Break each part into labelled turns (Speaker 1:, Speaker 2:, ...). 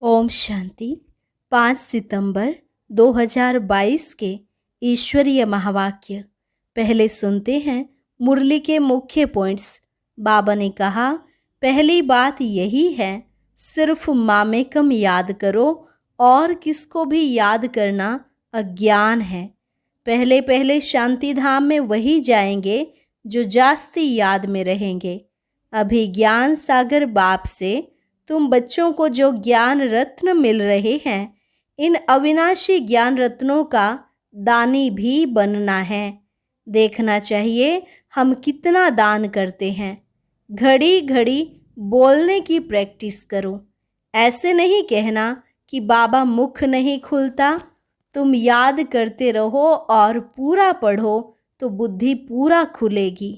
Speaker 1: ओम शांति। 5 सितंबर 2022 के ईश्वरीय महावाक्य। पहले सुनते हैं मुरली के मुख्य पॉइंट्स। बाबा ने कहा, पहली बात यही है, सिर्फ मामेकम याद करो और किसको भी याद करना अज्ञान है। पहले पहले शांति धाम में वही जाएंगे जो जास्ती याद में रहेंगे। अभी ज्ञान सागर बाप से तुम बच्चों को जो ज्ञान रत्न मिल रहे हैं, इन अविनाशी ज्ञान रत्नों का दानी भी बनना है। देखना चाहिए हम कितना दान करते हैं। घड़ी घड़ी बोलने की प्रैक्टिस करो। ऐसे नहीं कहना कि बाबा मुख नहीं खुलता। तुम याद करते रहो और पूरा पढ़ो तो बुद्धि पूरा खुलेगी।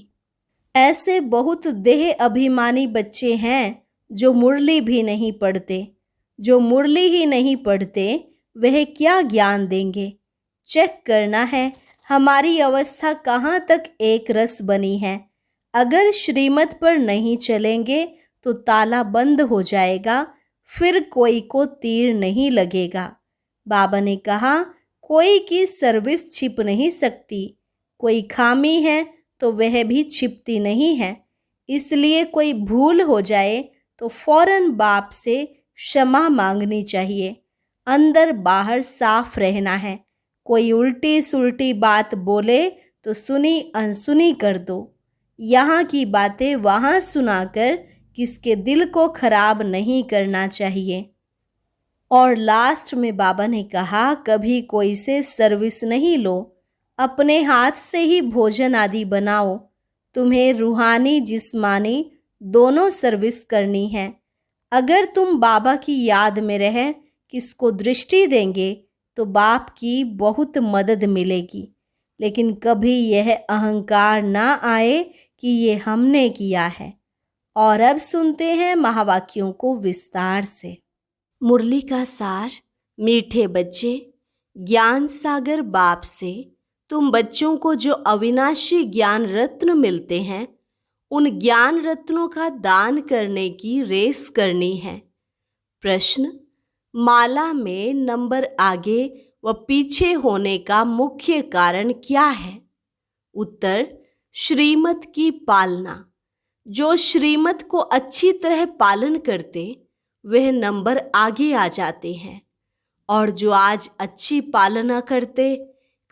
Speaker 1: ऐसे बहुत देह अभिमानी बच्चे हैं जो मुरली भी नहीं पढ़ते। जो मुरली ही नहीं पढ़ते वह क्या ज्ञान देंगे। चेक करना है हमारी अवस्था कहाँ तक एक रस बनी है। अगर श्रीमत पर नहीं चलेंगे तो ताला बंद हो जाएगा, फिर कोई को तीर नहीं लगेगा। बाबा ने कहा, कोई की सर्विस छिप नहीं सकती। कोई खामी है तो वह भी छिपती नहीं है। इसलिए कोई भूल हो जाए तो फौरन बाप से क्षमा मांगनी चाहिए। अंदर बाहर साफ रहना है। कोई उल्टी सुल्टी बात बोले तो सुनी अनसुनी कर दो। यहाँ की बातें वहाँ सुनाकर किसके दिल को खराब नहीं करना चाहिए। और लास्ट में बाबा ने कहा, कभी कोई से सर्विस नहीं लो, अपने हाथ से ही भोजन आदि बनाओ। तुम्हें रूहानी जिस्मानी दोनों सर्विस करनी है। अगर तुम बाबा की याद में रह किसको दृष्टि देंगे तो बाप की बहुत मदद मिलेगी। लेकिन कभी यह अहंकार ना आए कि ये हमने किया है। और अब सुनते हैं महावाक्यों को विस्तार से। मुरली का सार। मीठे बच्चे, ज्ञान सागर बाप से तुम बच्चों को जो अविनाशी ज्ञान रत्न मिलते हैं, उन ज्ञान रत्नों का दान करने की रेस करनी है। प्रश्न, माला में नंबर आगे व पीछे होने का मुख्य कारण क्या है? उत्तर, श्रीमत की पालना। जो श्रीमत को अच्छी तरह पालन करते वह नंबर आगे आ जाते हैं, और जो आज अच्छी पालना करते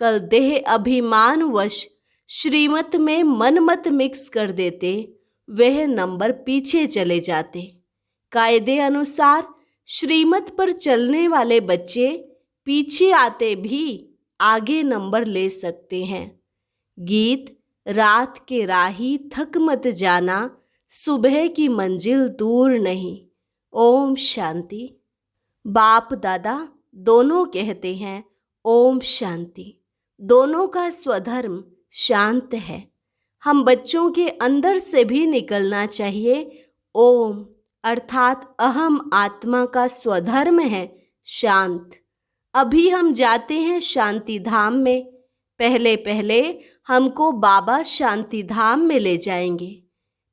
Speaker 1: कल देह अभिमानवश श्रीमत में मन मत मिक्स कर देते, वह नंबर पीछे चले जाते। कायदे अनुसार श्रीमत पर चलने वाले बच्चे पीछे आते भी आगे नंबर ले सकते हैं। गीत, रात के राही थक मत जाना, सुबह की मंजिल दूर नहीं। ओम शांति। बाप दादा दोनों कहते हैं ओम शांति। दोनों का स्वधर्म शांत है। हम बच्चों के अंदर से भी निकलना चाहिए। ओम अर्थात अहम आत्मा का स्वधर्म है शांत। अभी हम जाते हैं शांति धाम में। पहले पहले हमको बाबा शांति धाम में ले जाएंगे।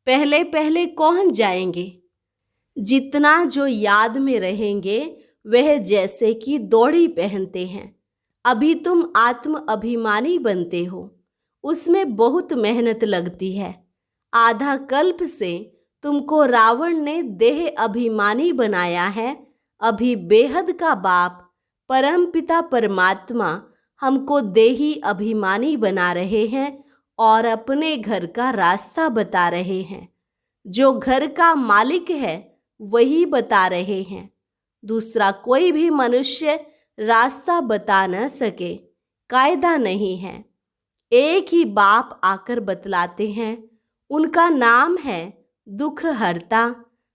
Speaker 1: पहले पहले कौन जाएंगे? जितना जो याद में रहेंगे वह जैसे कि दौड़ी पहनते हैं। अभी तुम आत्म अभिमानी बनते हो, उसमें बहुत मेहनत लगती है। आधा कल्प से तुमको रावण ने देह अभिमानी बनाया है। अभी बेहद का बाप परम पिता परमात्मा हमको देही अभिमानी बना रहे हैं और अपने घर का रास्ता बता रहे हैं। जो घर का मालिक है वही बता रहे हैं। दूसरा कोई भी मनुष्य रास्ता बता न सके, कायदा नहीं है। एक ही बाप आकर बतलाते हैं। उनका नाम है दुख हरता,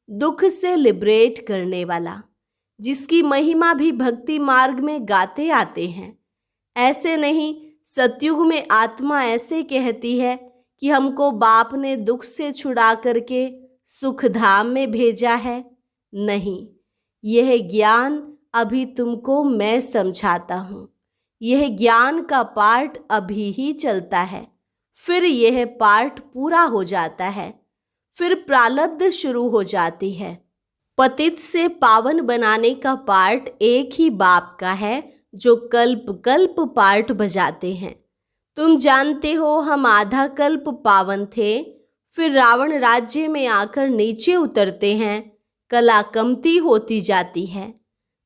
Speaker 1: दुख से लिबरेट करने वाला, जिसकी महिमा भी भक्ति मार्ग में गाते आते हैं। ऐसे नहीं सतयुग में आत्मा ऐसे कहती है कि हमको बाप ने दुख से छुड़ा करके सुख धाम में भेजा है। नहीं, यह ज्ञान अभी तुमको मैं समझाता हूँ। यह ज्ञान का पार्ट अभी ही चलता है, फिर यह पार्ट पूरा हो जाता है, फिर प्रारब्ध शुरू हो जाती है। पतित से पावन बनाने का पार्ट एक ही बाप का है जो कल्प कल्प पार्ट बजाते हैं। तुम जानते हो हम आधा कल्प पावन थे, फिर रावण राज्य में आकर नीचे उतरते हैं, कला कमती होती जाती है।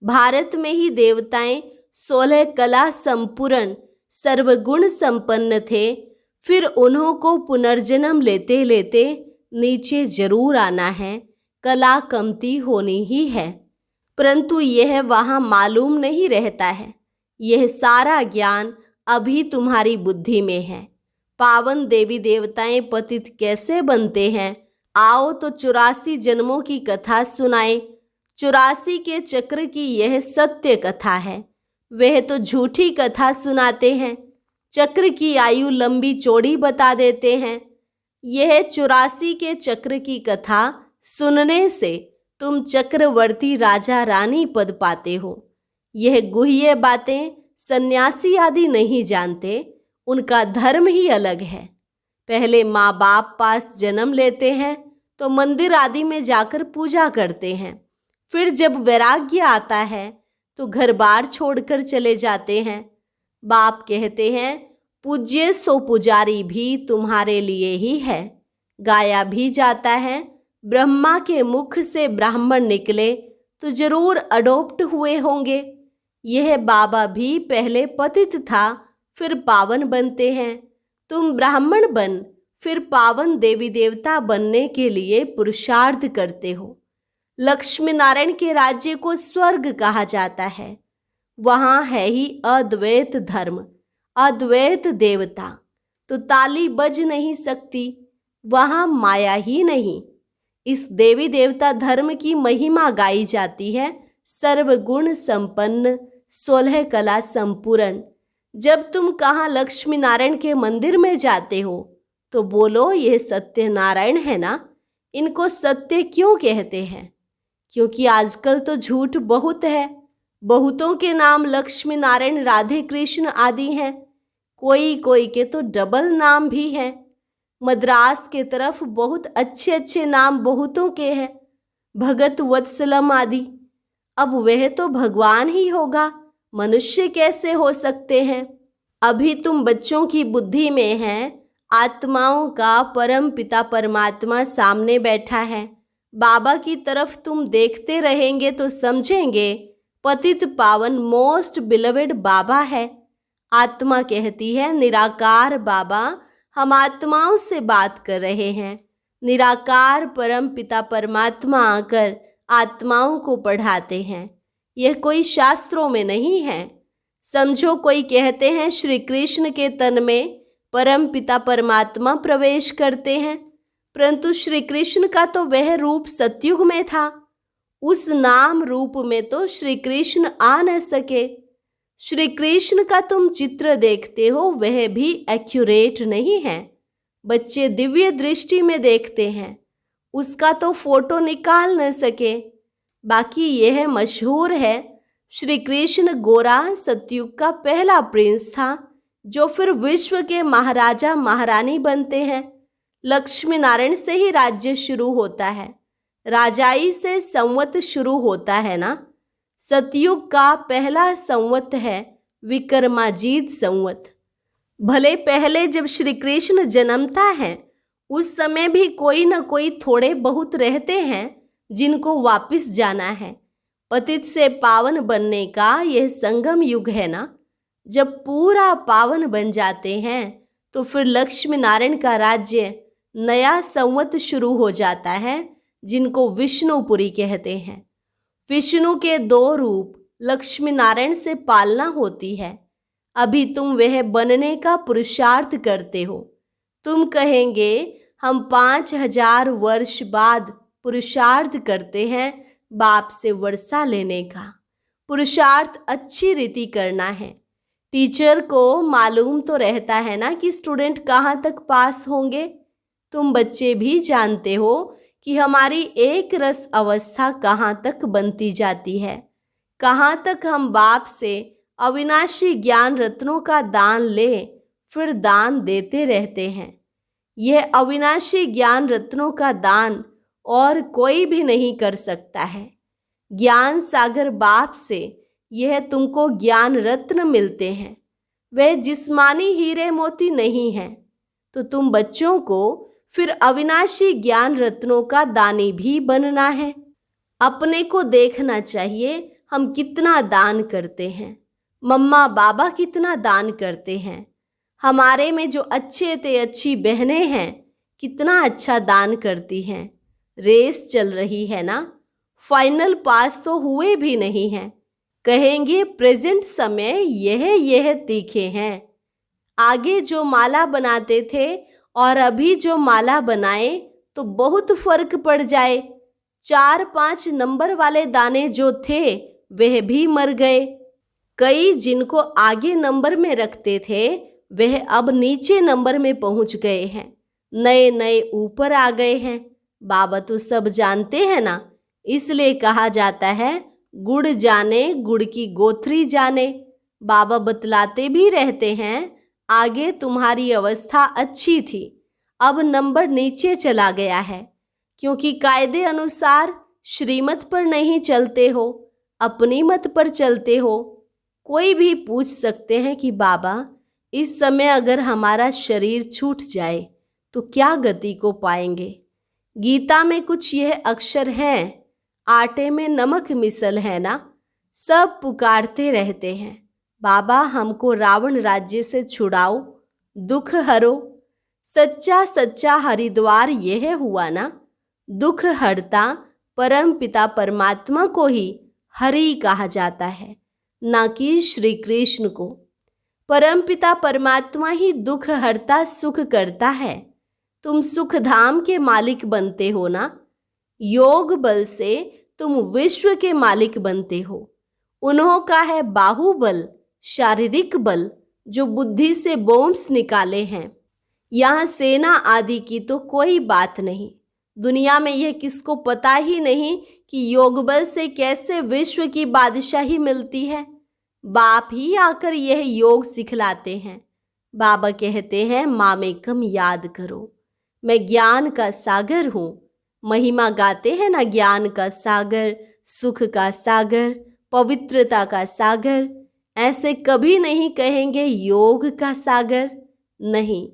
Speaker 1: भारत में ही देवताएं 16 कला संपूर्ण सर्वगुण संपन्न थे, फिर उन्हों को पुनर्जन्म लेते लेते नीचे जरूर आना है, कला कमती होनी ही है। परंतु यह वहाँ मालूम नहीं रहता है। यह सारा ज्ञान अभी तुम्हारी बुद्धि में है। पावन देवी देवताएं पतित कैसे बनते हैं, आओ तो 84 जन्मों की कथा सुनाए। 84 के चक्र की यह सत्य कथा है। वह तो झूठी कथा सुनाते हैं, चक्र की आयु लंबी चौड़ी बता देते हैं। यह 84 के चक्र की कथा सुनने से तुम चक्रवर्ती राजा रानी पद पाते हो। यह गुह्य बातें सन्यासी आदि नहीं जानते, उनका धर्म ही अलग है। पहले माँ बाप पास जन्म लेते हैं तो मंदिर आदि में जाकर पूजा करते हैं, फिर जब वैराग्य आता है तो घर बार छोड़कर चले जाते हैं। बाप कहते हैं पूज्य सो पुजारी भी तुम्हारे लिए ही है। गाया भी जाता है ब्रह्मा के मुख से ब्राह्मण निकले तो जरूर अडॉप्ट हुए होंगे। यह बाबा भी पहले पतित था, फिर पावन बनते हैं। तुम ब्राह्मण बन फिर पावन देवी देवता बनने के लिए पुरुषार्थ करते हो। लक्ष्मी नारायण के राज्य को स्वर्ग कहा जाता है। वहाँ है ही अद्वैत धर्म, अद्वैत देवता, तो ताली बज नहीं सकती, वहाँ माया ही नहीं। इस देवी देवता धर्म की महिमा गाई जाती है, सर्वगुण संपन्न 16 कला संपूर्ण। जब तुम कहाँ लक्ष्मी नारायण के मंदिर में जाते हो तो बोलो यह सत्य नारायण है ना। इनको सत्य क्यों कहते हैं? क्योंकि आजकल तो झूठ बहुत है। बहुतों के नाम लक्ष्मी नारायण राधे कृष्ण आदि हैं, कोई कोई के तो डबल नाम भी हैं। मद्रास के तरफ बहुत अच्छे अच्छे नाम बहुतों के हैं, भगत वत्सलम आदि। अब वह तो भगवान ही होगा, मनुष्य कैसे हो सकते हैं? अभी तुम बच्चों की बुद्धि में हैं, आत्माओं का परम पिता परमात्मा सामने बैठा है। बाबा की तरफ तुम देखते रहेंगे तो समझेंगे पतित पावन मोस्ट बिलवेड बाबा है। आत्मा कहती है निराकार बाबा हम आत्माओं से बात कर रहे हैं। निराकार परम पिता परमात्मा आकर आत्माओं को पढ़ाते हैं। यह कोई शास्त्रों में नहीं है। समझो कोई कहते हैं श्री कृष्ण के तन में परम पिता परमात्मा प्रवेश करते हैं, परंतु श्री कृष्ण का तो वह रूप सतयुग में था। उस नाम रूप में तो श्री कृष्ण आ न सके। श्री कृष्ण का तुम चित्र देखते हो वह भी एक्यूरेट नहीं है। बच्चे दिव्य दृष्टि में देखते हैं, उसका तो फोटो निकाल न सके। बाकी यह मशहूर है श्री कृष्ण गोरा सतयुग का पहला प्रिंस था, जो फिर विश्व के महाराजा महारानी बनते हैं। लक्ष्मी नारायण से ही राज्य शुरू होता है, राजाई से संवत शुरू होता है ना। सतयुग का पहला संवत है विक्रमाजीत संवत। भले पहले जब श्री कृष्ण जन्मता है उस समय भी कोई न कोई थोड़े बहुत रहते हैं जिनको वापस जाना है। पतित से पावन बनने का यह संगम युग है ना। जब पूरा पावन बन जाते हैं तो फिर लक्ष्मी नारायण का राज्य नया संवत शुरू हो जाता है, जिनको विष्णुपुरी कहते हैं। विष्णु के 2 रूप लक्ष्मी नारायण से पालना होती है। अभी तुम वह बनने का पुरुषार्थ करते हो। तुम कहेंगे हम 5000 वर्ष बाद पुरुषार्थ करते हैं बाप से वर्षा लेने का। पुरुषार्थ अच्छी रीति करना है। टीचर को मालूम तो रहता है ना कि स्टूडेंट कहाँ तक पास होंगे। तुम बच्चे भी जानते हो कि हमारी एक रस अवस्था कहाँ तक बनती जाती है, कहाँ तक हम बाप से अविनाशी ज्ञान रत्नों का दान ले फिर दान देते रहते हैं। यह अविनाशी ज्ञान रत्नों का दान और कोई भी नहीं कर सकता है। ज्ञान सागर बाप से यह तुमको ज्ञान रत्न मिलते हैं, वह जिस्मानी हीरे मोती नहीं हैं। तो तुम बच्चों को फिर अविनाशी ज्ञान रत्नों का दानी भी बनना है। अपने को देखना चाहिए हम कितना दान करते हैं, मम्मा बाबा कितना दान करते हैं। हमारे में जो अच्छे ते अच्छी बहनें हैं कितना अच्छा दान करती हैं। रेस चल रही है ना, फाइनल पास तो हुए भी नहीं हैं। कहेंगे प्रेजेंट समय यह तीखे हैं। आगे जो माला बनाते थे और अभी जो माला बनाए तो बहुत फर्क पड़ जाए। 4-5 नंबर वाले दाने जो थे वह भी मर गए। कई जिनको आगे नंबर में रखते थे वह अब नीचे नंबर में पहुंच गए हैं, नए नए ऊपर आ गए हैं। बाबा तो सब जानते हैं ना, इसलिए कहा जाता है गुड़ जाने गुड़ की गोथरी जाने। बाबा बतलाते भी रहते हैं आगे तुम्हारी अवस्था अच्छी थी, अब नंबर नीचे चला गया है, क्योंकि कायदे अनुसार श्रीमत पर नहीं चलते हो, अपनी मत पर चलते हो। कोई भी पूछ सकते हैं कि बाबा इस समय अगर हमारा शरीर छूट जाए तो क्या गति को पाएंगे। गीता में कुछ यह अक्षर हैं, आटे में नमक मिसल है ना। सब पुकारते रहते हैं बाबा हमको रावण राज्य से छुड़ाओ, दुख हरो। सच्चा सच्चा हरिद्वार यह हुआ ना, दुख हरता परम पिता परमात्मा को ही हरि कहा जाता है, ना कि श्री कृष्ण को। परम पिता परमात्मा ही दुख हरता सुख करता है। तुम सुख धाम के मालिक बनते हो ना। योग बल से तुम विश्व के मालिक बनते हो। उन्हों का है बाहुबल, शारीरिक बल, जो बुद्धि से बॉम्ब्स निकाले हैं। यहाँ सेना आदि की तो कोई बात नहीं। दुनिया में यह किसको पता ही नहीं कि योग बल से कैसे विश्व की बादशाही मिलती है। बाप ही आकर यह योग सिखलाते हैं। बाबा कहते हैं मामेकम याद करो, मैं ज्ञान का सागर हूँ। महिमा गाते हैं ना, ज्ञान का सागर, सुख का सागर, पवित्रता का सागर। ऐसे कभी नहीं कहेंगे योग का सागर। नहीं,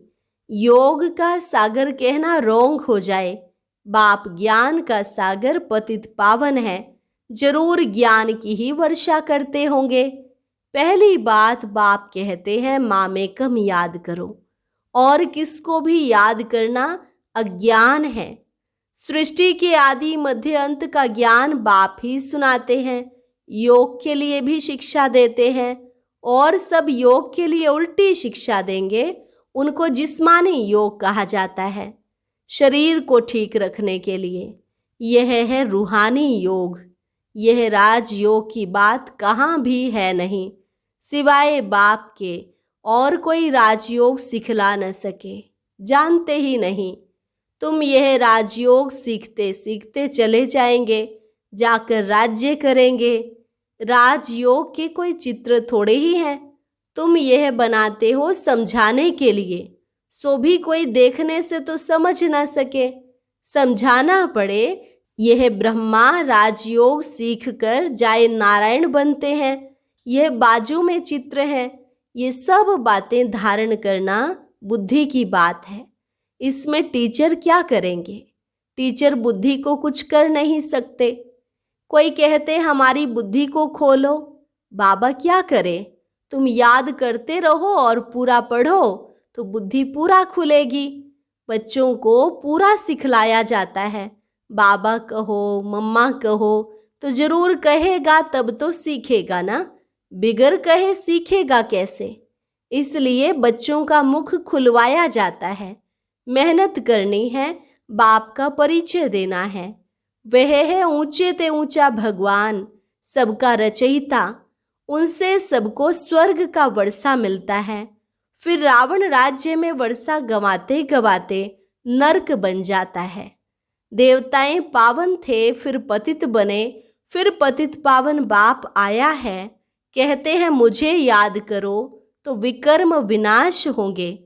Speaker 1: योग का सागर कहना रोंग हो जाए। बाप ज्ञान का सागर पतित पावन है, जरूर ज्ञान की ही वर्षा करते होंगे। पहली बात बाप कहते हैं मामेकम याद करो, और किसको भी याद करना अज्ञान है। सृष्टि के आदि मध्य अंत का ज्ञान बाप ही सुनाते हैं, योग के लिए भी शिक्षा देते हैं, और सब योग के लिए उल्टी शिक्षा देंगे उनको जिस्मानी योग कहा जाता है। शरीर को ठीक रखने के लिए यह है रूहानी योग। यह राजयोग की बात कहाँ भी है नहीं, सिवाय बाप के और कोई राजयोग सिखला न सके, जानते ही नहीं। तुम यह राजयोग सीखते सीखते चले जाएंगे, जाकर राज्य करेंगे। राजयोग के कोई चित्र थोड़े ही हैं, तुम यह बनाते हो समझाने के लिए, सो भी कोई देखने से तो समझ ना सके। समझाना पड़े। यह ब्रह्मा राजयोग सीख कर जाए नारायण बनते हैं, यह बाजू में चित्र है। ये सब बातें धारण करना बुद्धि की बात है। इसमें टीचर क्या करेंगे? टीचर बुद्धि को कुछ कर नहीं सकते। कोई कहते हमारी बुद्धि को खोलो, बाबा क्या करे? तुम याद करते रहो और पूरा पढ़ो तो बुद्धि पूरा खुलेगी। बच्चों को पूरा सिखलाया जाता है। बाबा कहो, मम्मा कहो तो जरूर कहेगा, तब तो सीखेगा ना। बिगर कहे सीखेगा कैसे? इसलिए बच्चों का मुख खुलवाया जाता है। मेहनत करनी है, बाप का परिचय देना है। वह है ऊंचे ते ऊंचा भगवान, सबका रचयिता। उनसे सबको स्वर्ग का वर्षा मिलता है। फिर रावण राज्य में वर्षा गवाते गवाते नरक बन जाता है। देवताएं पावन थे, फिर पतित बने, फिर पतित पावन बाप आया है। कहते हैं मुझे याद करो तो विकर्म विनाश होंगे,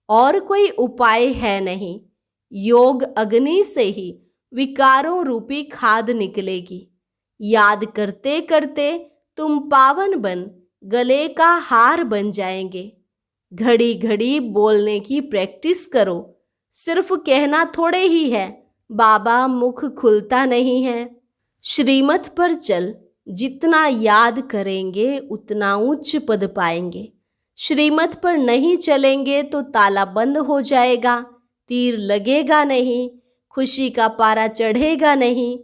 Speaker 1: और कोई उपाय है नहीं। योग अग्नि से ही विकारों रूपी खाद निकलेगी। याद करते करते तुम पावन बन गले का हार बन जाएंगे। घड़ी घड़ी बोलने की प्रैक्टिस करो। सिर्फ कहना थोड़े ही है, बाबा मुख खुलता नहीं है। श्रीमत पर चल, जितना याद करेंगे उतना उच्च पद पाएंगे। श्रीमत पर नहीं चलेंगे तो ताला बंद हो जाएगा, तीर लगेगा नहीं, खुशी का पारा चढ़ेगा नहीं।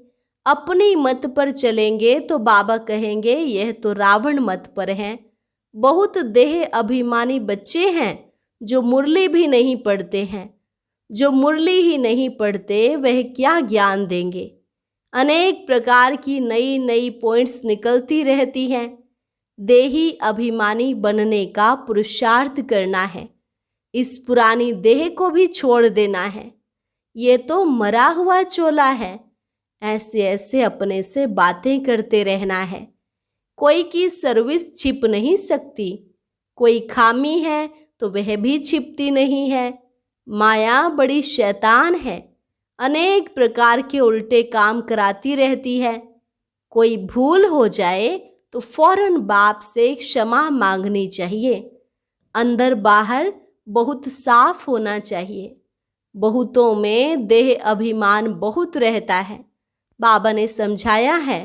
Speaker 1: अपनी मत पर चलेंगे तो बाबा कहेंगे यह तो रावण मत पर हैं। बहुत देह अभिमानी बच्चे हैं जो मुरली भी नहीं पढ़ते हैं। जो मुरली ही नहीं पढ़ते वह क्या ज्ञान देंगे। अनेक प्रकार की नई नई पॉइंट्स निकलती रहती हैं। देही अभिमानी बनने का पुरुषार्थ करना है। इस पुरानी देह को भी छोड़ देना है। ये तो मरा हुआ चोला है। ऐसे ऐसे अपने से बातें करते रहना है। कोई की सर्विस छिप नहीं सकती। कोई खामी है तो वह भी छिपती नहीं है। माया बड़ी शैतान है, अनेक प्रकार के उल्टे काम कराती रहती है। कोई भूल हो जाए तो फौरन बाप से क्षमा मांगनी चाहिए। अंदर बाहर बहुत साफ होना चाहिए। बहुतों में देह अभिमान बहुत रहता है। बाबा ने समझाया है,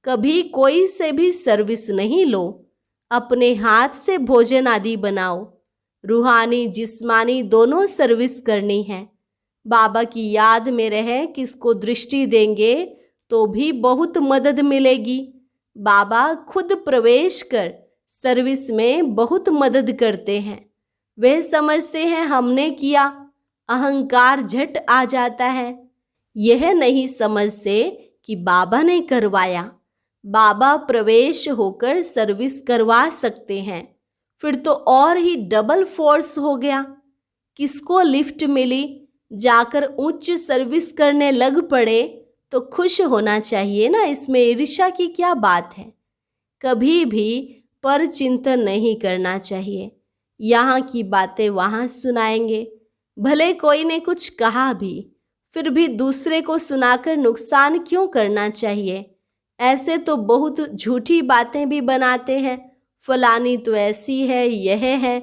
Speaker 1: कभी कोई से भी सर्विस नहीं लो। अपने हाथ से भोजन आदि बनाओ। रूहानी जिस्मानी दोनों सर्विस करनी है। बाबा की याद में रहे किसको दृष्टि देंगे तो भी बहुत मदद मिलेगी। बाबा खुद प्रवेश कर सर्विस में बहुत मदद करते हैं। वह समझते हैं हमने किया, अहंकार झट आ जाता है। यह नहीं समझते कि बाबा ने करवाया। बाबा प्रवेश होकर सर्विस करवा सकते हैं, फिर तो और ही डबल फोर्स हो गया। किसको लिफ्ट मिली, जाकर उच्च सर्विस करने लग पड़े तो खुश होना चाहिए ना। इसमें ईर्ष्या की क्या बात है। कभी भी पर चिंतन नहीं करना चाहिए। यहाँ की बातें वहाँ सुनाएंगे। भले कोई ने कुछ कहा भी, फिर भी दूसरे को सुनाकर नुकसान क्यों करना चाहिए। ऐसे तो बहुत झूठी बातें भी बनाते हैं। फलानी तो ऐसी है, यह है।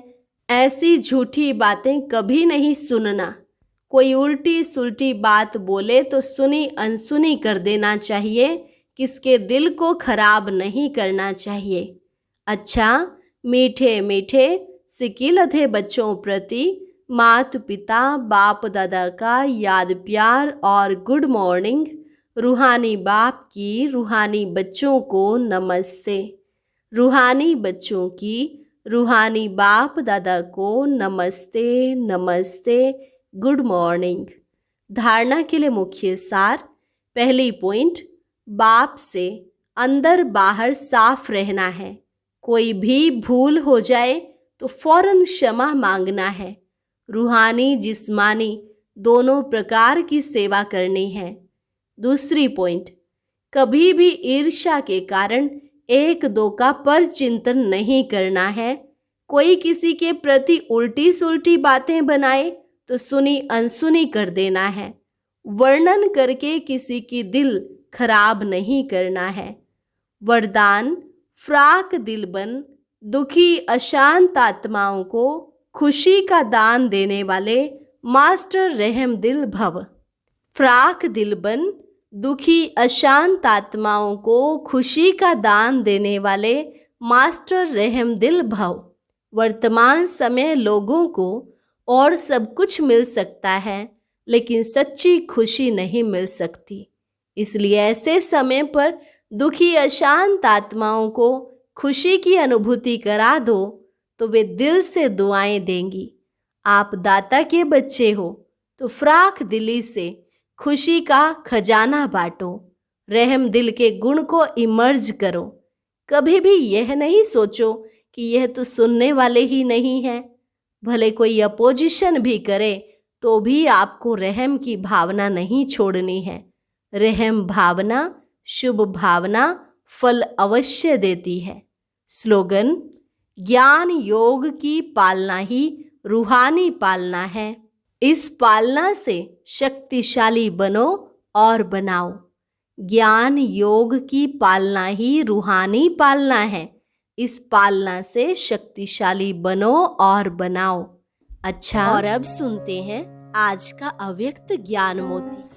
Speaker 1: ऐसी झूठी बातें कभी नहीं सुनना। कोई उल्टी सुल्टी बात बोले तो सुनी अनसुनी कर देना चाहिए। किसके दिल को खराब नहीं करना चाहिए। अच्छा, मीठे मीठे सिकिलधे बच्चों प्रति माता पिता बाप दादा का याद प्यार और गुड मॉर्निंग। रूहानी बाप की रूहानी बच्चों को नमस्ते। रूहानी बच्चों की रूहानी बाप दादा को नमस्ते नमस्ते, गुड मॉर्निंग। धारणा के लिए मुख्य सार। पहली पॉइंट, बाप से अंदर बाहर साफ रहना है। कोई भी भूल हो जाए तो फौरन क्षमा मांगना है। रूहानी जिस्मानी दोनों प्रकार की सेवा करनी है। दूसरी पॉइंट, कभी भी ईर्ष्या के कारण एक दो का पर चिंतन नहीं करना है। कोई किसी के प्रति उल्टी सुल्टी बातें बनाए तो सुनी अनसुनी कर देना है। वर्णन करके किसी की दिल खराब नहीं करना है। वरदान, फ्राक दिल बन दुखी अशांत आत्माओं को खुशी का दान देने वाले मास्टर रहम दिल भव। फ्राक दिल बन दुखी अशांत आत्माओं को खुशी का दान देने वाले मास्टर रहम दिल भव। वर्तमान समय लोगों को और सब कुछ मिल सकता है, लेकिन सच्ची खुशी नहीं मिल सकती। इसलिए ऐसे समय पर दुखी अशांत आत्माओं को खुशी की अनुभूति करा दो तो वे दिल से दुआएं देंगी। आप दाता के बच्चे हो तो फ्राक दिली से खुशी का खजाना बांटो। रहम दिल के गुण को इमर्ज करो। कभी भी यह नहीं सोचो कि यह तो सुनने वाले ही नहीं हैं। भले कोई अपोजिशन भी करे तो भी आपको रहम की भावना नहीं छोड़नी है। रहम भावना, शुभ भावना फल अवश्य देती है। स्लोगन, ज्ञान योग की पालना ही रूहानी पालना है। इस पालना से शक्तिशाली बनो, और बनाओ। ज्ञान योग की पालना ही रूहानी पालना है। इस पालना से शक्तिशाली बनो और बनाओ। अच्छा, और अब सुनते हैं आज का अव्यक्त ज्ञान मोती।